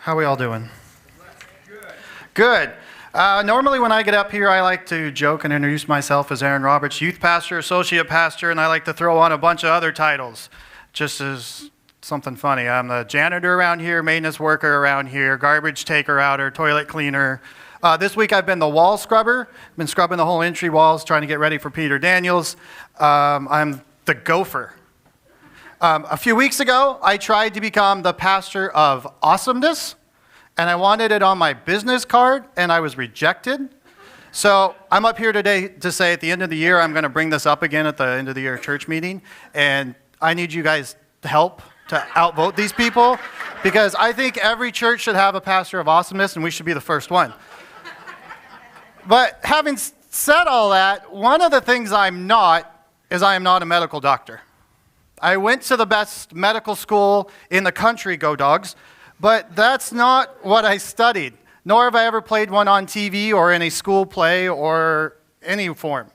How are we all doing? Good. Normally when I get up here, I like to joke and introduce myself as Aaron Roberts, youth pastor, associate pastor, and I like to throw on a bunch of other titles, just as something funny. I'm the janitor around here, maintenance worker around here, garbage taker outer, toilet cleaner. This week I've been the wall scrubber. I've been scrubbing the whole entry walls, trying to get ready for Peter Daniels. I'm the gopher. A few weeks ago, I tried to become the pastor of awesomeness, and I wanted it on my business card, and I was rejected. So I'm up here today to say at the end of the year, I'm going to bring this up again at the end of the year church meeting, and I need you guys to help to outvote these people, because I think every church should have a pastor of awesomeness, and we should be the first one. But having said all that, one of the things I'm not is I am not a medical doctor. I went to the best medical school in the country, go Dogs, but that's not what I studied, nor have I ever played one on TV or in a school play or any form.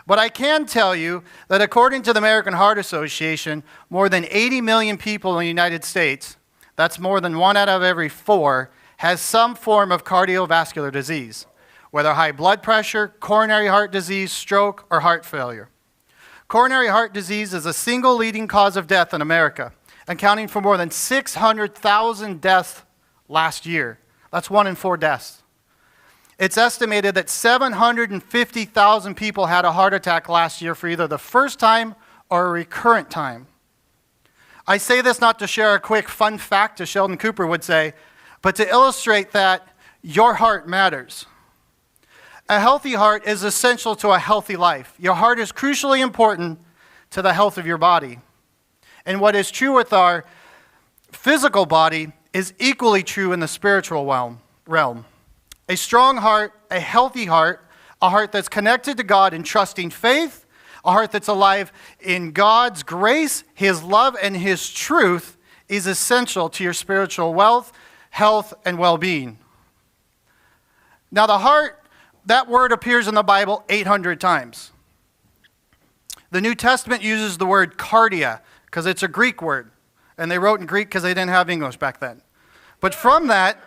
But I can tell you that according to the American Heart Association, more than 80 million people in the United States, that's more than 1 out of every 4, has some form of cardiovascular disease, whether high blood pressure, coronary heart disease, stroke, or heart failure. Coronary heart disease is a single leading cause of death in America, accounting for more than 600,000 deaths last year. That's 1 in 4 deaths. It's estimated that 750,000 people had a heart attack last year for either the first time or a recurrent time. I say this not to share a quick fun fact, as Sheldon Cooper would say, but to illustrate that your heart matters. A healthy heart is essential to a healthy life. Your heart is crucially important to the health of your body. And what is true with our physical body is equally true in the spiritual realm. A strong heart, a healthy heart, a heart that's connected to God in trusting faith, a heart that's alive in God's grace, His love, and His truth is essential to your spiritual wealth, health, and well-being. Now the heart, that word appears in the Bible 800 times. The New Testament uses the word cardia because it's a Greek word. And they wrote in Greek because they didn't have English back then. But from that,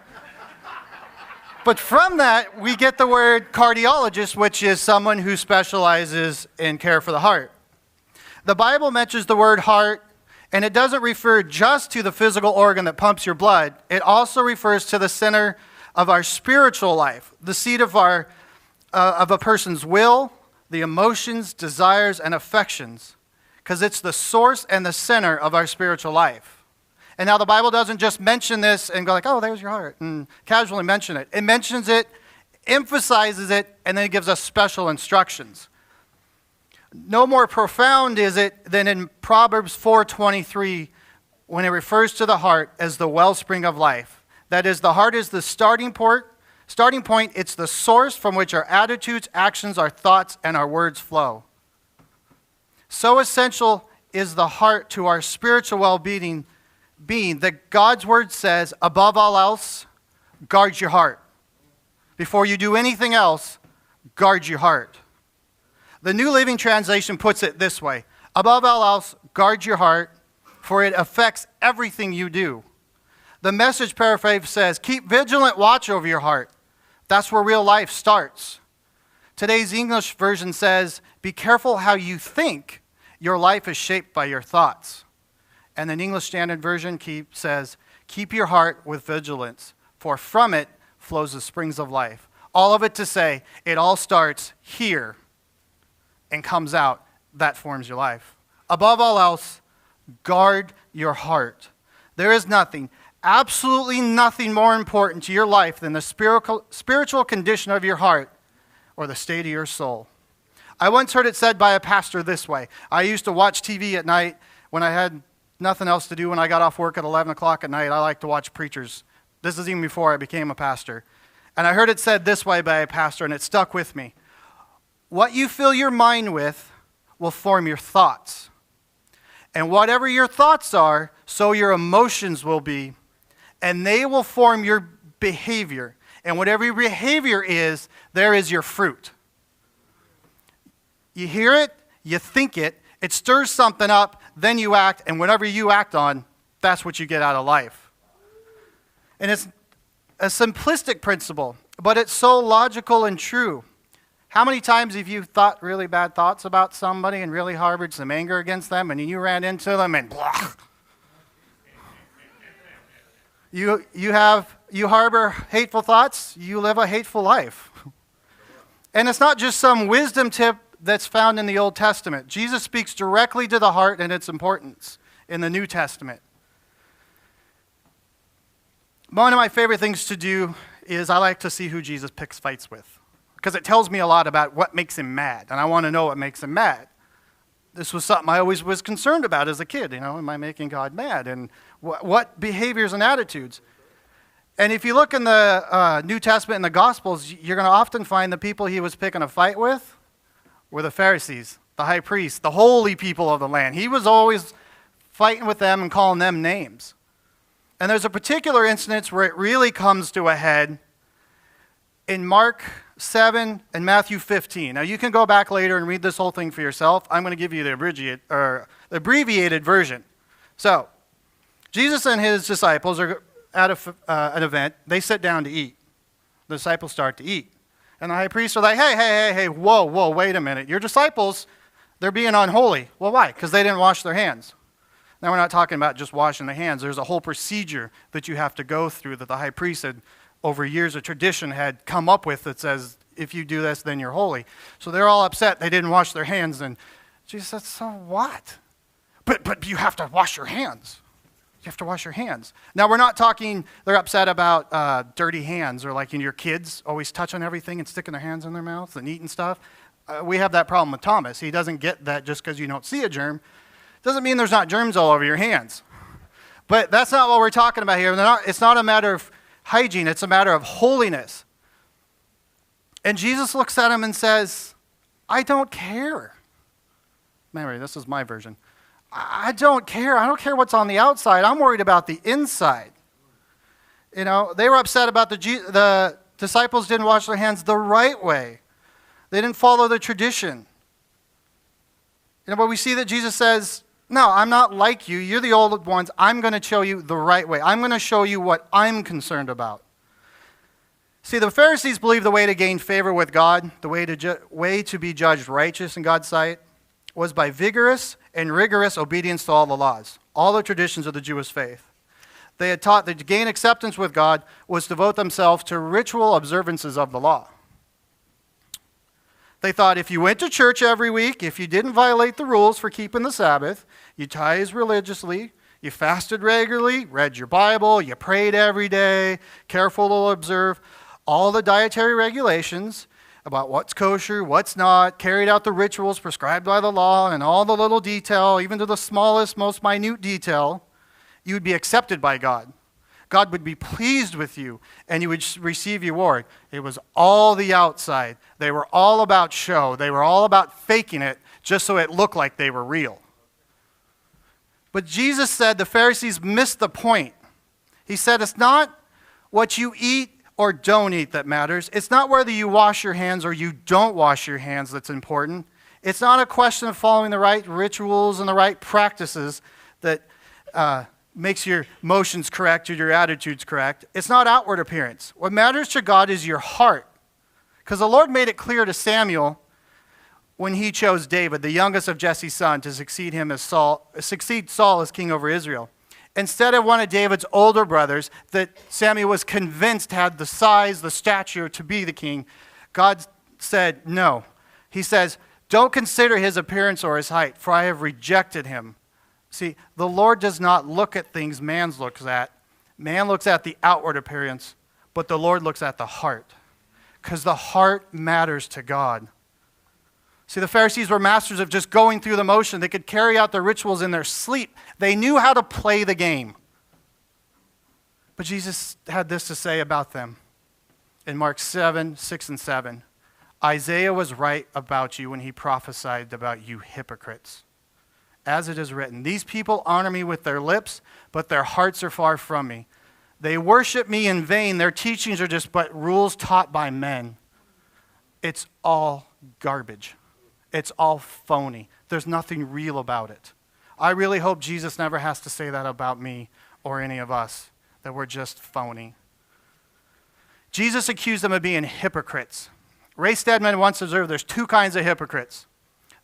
we get the word cardiologist, which is someone who specializes in care for the heart. The Bible mentions the word heart, and it doesn't refer just to the physical organ that pumps your blood. It also refers to the center of our spiritual life, the seat of a person's will, the emotions, desires, and affections, because it's the source and the center of our spiritual life. And now the Bible doesn't just mention this and go like, oh, there's your heart, and casually mention it. It mentions it, emphasizes it, and then it gives us special instructions. No more profound is it than in Proverbs 4:23 when it refers to the heart as the wellspring of life. That is, the heart is the starting point, it's the source from which our attitudes, actions, our thoughts, and our words flow. So essential is the heart to our spiritual well-being that God's word says, above all else, guard your heart. Before you do anything else, guard your heart. The New Living Translation puts it this way: above all else, guard your heart, for it affects everything you do. The Message paraphrase says, keep vigilant watch over your heart. That's where real life starts. Today's English version says, be careful how you think. Your life is shaped by your thoughts. And the English Standard Version says, keep your heart with vigilance, for from it flows the springs of life. All of it to say, it all starts here and comes out. That forms your life. Above all else, guard your heart. There is nothing, absolutely nothing more important to your life than the spiritual condition of your heart or the state of your soul. I once heard it said by a pastor this way. I used to watch TV at night when I had nothing else to do. When I got off work at 11 o'clock at night, I liked to watch preachers. This is even before I became a pastor. And I heard it said this way by a pastor, and it stuck with me. What you fill your mind with will form your thoughts. And whatever your thoughts are, so your emotions will be. And they will form your behavior. And whatever your behavior is, there is your fruit. You hear it, you think it, it stirs something up, then you act, and whatever you act on, that's what you get out of life. And it's a simplistic principle, but it's so logical and true. How many times have you thought really bad thoughts about somebody and really harbored some anger against them, and you ran into them and blah? You harbor hateful thoughts, you live a hateful life. And it's not just some wisdom tip that's found in the Old Testament. Jesus speaks directly to the heart and its importance in the New Testament. One of my favorite things to do is I like to see who Jesus picks fights with, because it tells me a lot about what makes him mad, and I want to know what makes him mad. This was something I always was concerned about as a kid. Am I making God mad? And what behaviors and attitudes? And if you look in the New Testament and the Gospels, you're going to often find the people he was picking a fight with were the Pharisees, the high priests, the holy people of the land. He was always fighting with them and calling them names. And there's a particular instance where it really comes to a head in Mark 7 and Matthew 15. Now, you can go back later and read this whole thing for yourself. I'm going to give you the abbreviated version. So, Jesus and his disciples are at an event. They sit down to eat. The disciples start to eat. And the high priests are like, hey, whoa, wait a minute. Your disciples, they're being unholy. Well, why? Because they didn't wash their hands. Now, we're not talking about just washing the hands. There's a whole procedure that you have to go through that the high priest had, over years of tradition, had come up with that says, if you do this, then you're holy. So they're all upset they didn't wash their hands. And Jesus said, so what? But you have to wash your hands. You have to wash your hands. Now, we're not talking, they're upset about dirty hands, or like your kids always touching everything and sticking their hands in their mouths and eating stuff. We have that problem with Thomas. He doesn't get that just because you don't see a germ. Doesn't mean there's not germs all over your hands. But that's not what we're talking about here. It's not a matter of hygiene. It's a matter of holiness. And Jesus looks at him and says, I don't care. Remember, this is my version. I don't care. I don't care what's on the outside. I'm worried about the inside. They were upset about the disciples didn't wash their hands the right way. They didn't follow the tradition. But we see that Jesus says, no, I'm not like you. You're the old ones. I'm going to show you the right way. I'm going to show you what I'm concerned about. See, the Pharisees believed the way to gain favor with God, the way to be judged righteous in God's sight, was by vigorous and rigorous obedience to all the laws, all the traditions of the Jewish faith. They had taught that to gain acceptance with God was to devote themselves to ritual observances of the law. They thought if you went to church every week, if you didn't violate the rules for keeping the Sabbath, you tithed religiously, you fasted regularly, read your Bible, you prayed every day, careful to observe all the dietary regulations about what's kosher, what's not, carried out the rituals prescribed by the law, and all the little detail, even to the smallest, most minute detail, you would be accepted by God. God would be pleased with you, and you would receive your reward. It was all the outside. They were all about show. They were all about faking it just so it looked like they were real. But Jesus said the Pharisees missed the point. He said it's not what you eat or don't eat that matters. It's not whether you wash your hands or you don't wash your hands that's important. It's not a question of following the right rituals and the right practices that makes your motions correct or your attitudes correct. It's not outward appearance. What matters to God is your heart. Because the Lord made it clear to Samuel when he chose David, the youngest of Jesse's sons, to succeed Saul as king over Israel. Instead of one of David's older brothers that Samuel was convinced had the size, the stature to be the king, God said no. He says, don't consider his appearance or his height, for I have rejected him. See, the Lord does not look at things man looks at. Man looks at the outward appearance, but the Lord looks at the heart, because the heart matters to God. See, the Pharisees were masters of just going through the motion. They could carry out their rituals in their sleep. They knew how to play the game. But Jesus had this to say about them in Mark 7, 6, and 7. Isaiah was right about you when he prophesied about you hypocrites. As it is written, these people honor me with their lips, but their hearts are far from me. They worship me in vain. Their teachings are just but rules taught by men. It's all garbage. It's all phony. There's nothing real about it. I really hope Jesus never has to say that about me or any of us, that we're just phony. Jesus accused them of being hypocrites. Ray Stedman once observed there's two kinds of hypocrites.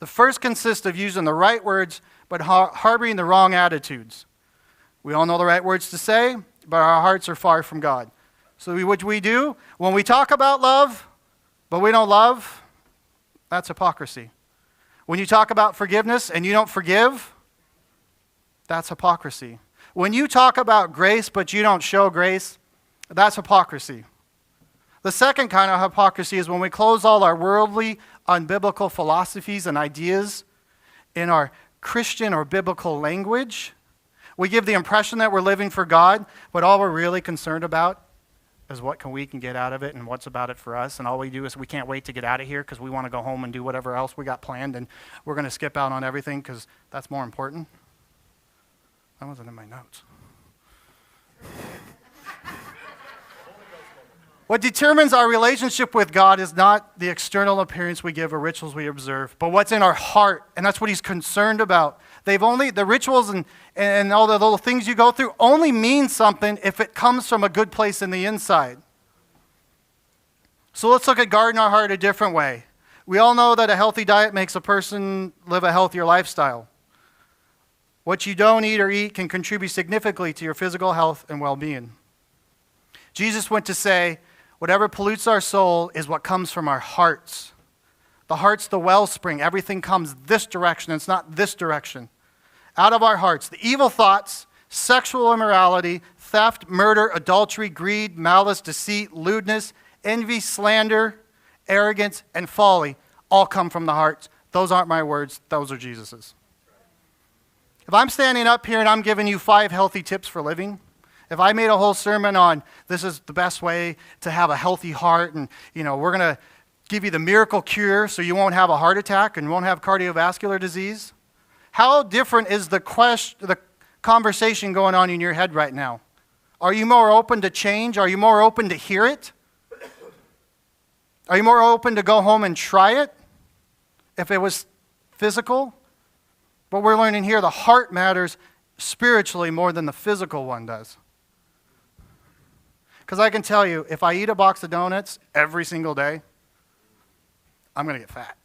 The first consists of using the right words but harboring the wrong attitudes. We all know the right words to say, but our hearts are far from God. So what we do, when we talk about love, but we don't love, that's hypocrisy. When you talk about forgiveness and you don't forgive, that's hypocrisy. When you talk about grace but you don't show grace, that's hypocrisy. The second kind of hypocrisy is when we close all our worldly, unbiblical philosophies and ideas in our Christian or biblical language. We give the impression that we're living for God, but all we're really concerned about is what we can get out of it and what's about it for us. And all we do is we can't wait to get out of here because we want to go home and do whatever else we got planned, and we're going to skip out on everything because that's more important. That wasn't in my notes. What determines our relationship with God is not the external appearance we give or rituals we observe, but what's in our heart, and that's what he's concerned about. The rituals and all the little things you go through only mean something if it comes from a good place in the inside. So let's look at guarding our heart a different way. We all know that a healthy diet makes a person live a healthier lifestyle. What you don't eat or eat can contribute significantly to your physical health and well-being. Jesus went to say, whatever pollutes our soul is what comes from our hearts. The heart's the wellspring. Everything comes this direction. It's not this direction. Out of our hearts, the evil thoughts, sexual immorality, theft, murder, adultery, greed, malice, deceit, lewdness, envy, slander, arrogance, and folly all come from the heart. Those aren't my words. Those are Jesus's. If I'm standing up here and I'm giving you 5 healthy tips for living, if I made a whole sermon on this is the best way to have a healthy heart, and we're going to give you the miracle cure so you won't have a heart attack and won't have cardiovascular disease, how different is the conversation going on in your head right now? Are you more open to change? Are you more open to hear it? Are you more open to go home and try it if it was physical? But we're learning here the heart matters spiritually more than the physical one does. Because I can tell you, if I eat a box of donuts every single day, I'm going to get fat.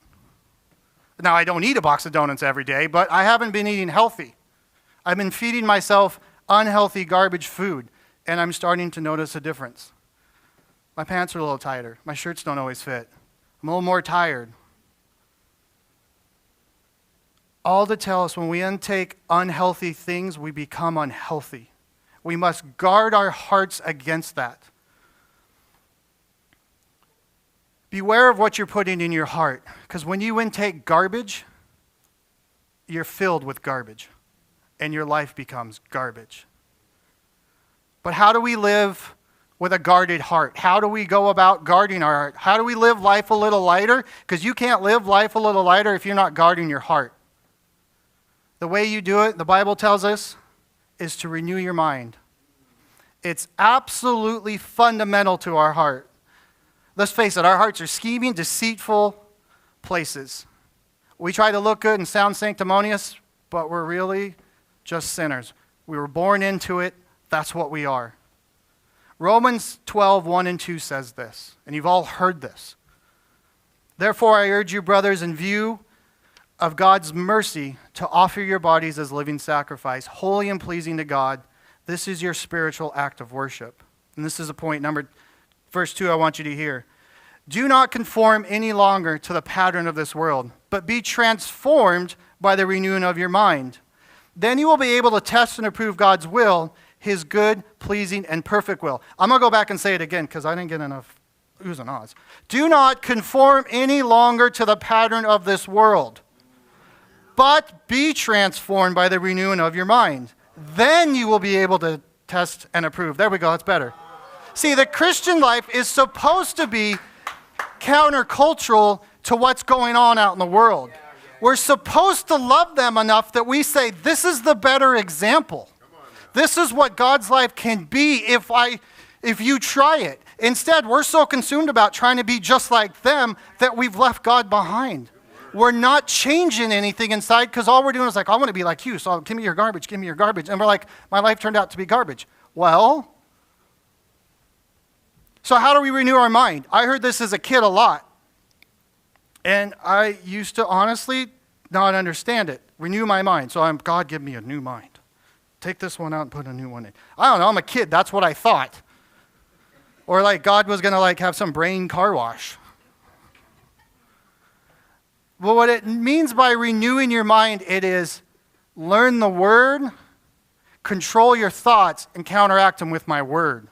Now, I don't eat a box of donuts every day, but I haven't been eating healthy. I've been feeding myself unhealthy garbage food, and I'm starting to notice a difference. My pants are a little tighter. My shirts don't always fit. I'm a little more tired. All to tell us when we intake unhealthy things, we become unhealthy. We must guard our hearts against that. Beware of what you're putting in your heart, because when you intake garbage, you're filled with garbage, and your life becomes garbage. But how do we live with a guarded heart? How do we go about guarding our heart? How do we live life a little lighter? Because you can't live life a little lighter if you're not guarding your heart. The way you do it, the Bible tells us, is to renew your mind. It's absolutely fundamental to our heart. Let's face it, our hearts are scheming, deceitful places. We try to look good and sound sanctimonious, but we're really just sinners. We were born into it. That's what we are. Romans 12, 1 and 2 says this, and you've all heard this. Therefore, I urge you, brothers, in view of God's mercy, to offer your bodies as living sacrifice, holy and pleasing to God. This is your spiritual act of worship. And this is a point verse 2 I want you to hear. Do not conform any longer to the pattern of this world, but be transformed by the renewing of your mind. Then you will be able to test and approve God's will, his good, pleasing, and perfect will. I'm going to go back and say it again because I didn't get enough oohs and ahs. Do not conform any longer to the pattern of this world, but be transformed by the renewing of your mind. Then you will be able to test and approve. There we go, that's better. See, the Christian life is supposed to be countercultural to what's going on out in the world. We're supposed to love them enough that we say, this is the better example. This is what God's life can be if you try it. Instead, we're so consumed about trying to be just like them that we've left God behind. We're not changing anything inside because all we're doing is like, I want to be like you, so give me your garbage, give me your garbage. And we're like, my life turned out to be garbage. Well, So how do we renew our mind? I heard this as a kid a lot. And I used to honestly not understand it. Renew my mind. So God, give me a new mind. Take this one out and put a new one in. I don't know, I'm a kid. That's what I thought. Or like God was going to like have some brain car wash. Well, what it means by renewing your mind, it is learn the word, control your thoughts, and counteract them with my word.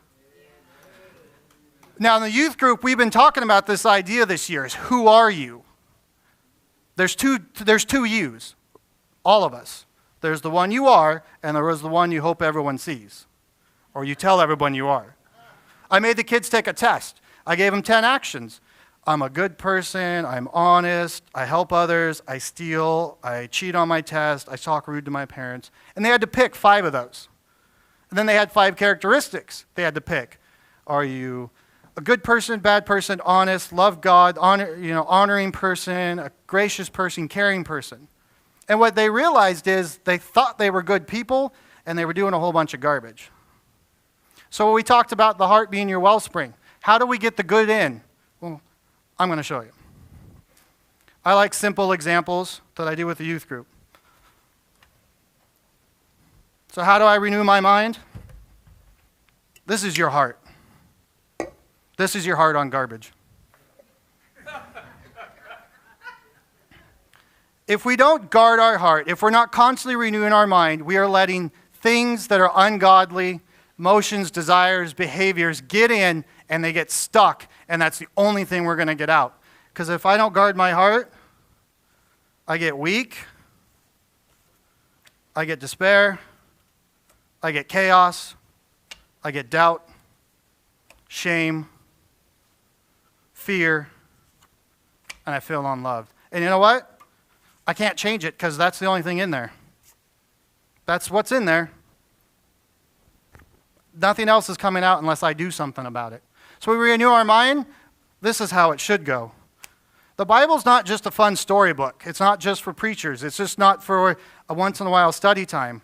Now, in the youth group, we've been talking about this idea this year is who are you? There's two yous, all of us. There's the one you are, and there is the one you hope everyone sees, or you tell everyone you are. I made the kids take a test. I gave them 10 actions. I'm a good person, I'm honest, I help others, I steal, I cheat on my test, I talk rude to my parents. And they had to pick 5 of those. And then they had 5 characteristics they had to pick. Are you a good person, bad person, honest, love God, honoring person, a gracious person, caring person? And what they realized is they thought they were good people, and they were doing a whole bunch of garbage. So we talked about the heart being your wellspring. How do we get the good in? Well, I'm going to show you. I like simple examples that I do with the youth group. So how do I renew my mind? This is your heart. This is your heart on garbage. If we don't guard our heart, if we're not constantly renewing our mind, we are letting things that are ungodly, emotions, desires, behaviors get in, and they get stuck, and that's the only thing we're going to get out. Because if I don't guard my heart, I get weak, I get despair, I get chaos, I get doubt, shame, fear, and I feel unloved. And you know what? I can't change it because that's the only thing in there. That's what's in there. Nothing else is coming out unless I do something about it. So we renew our mind. This is how it should go. The Bible's not just a fun storybook. It's not just for preachers. It's just not for a once in a while study time.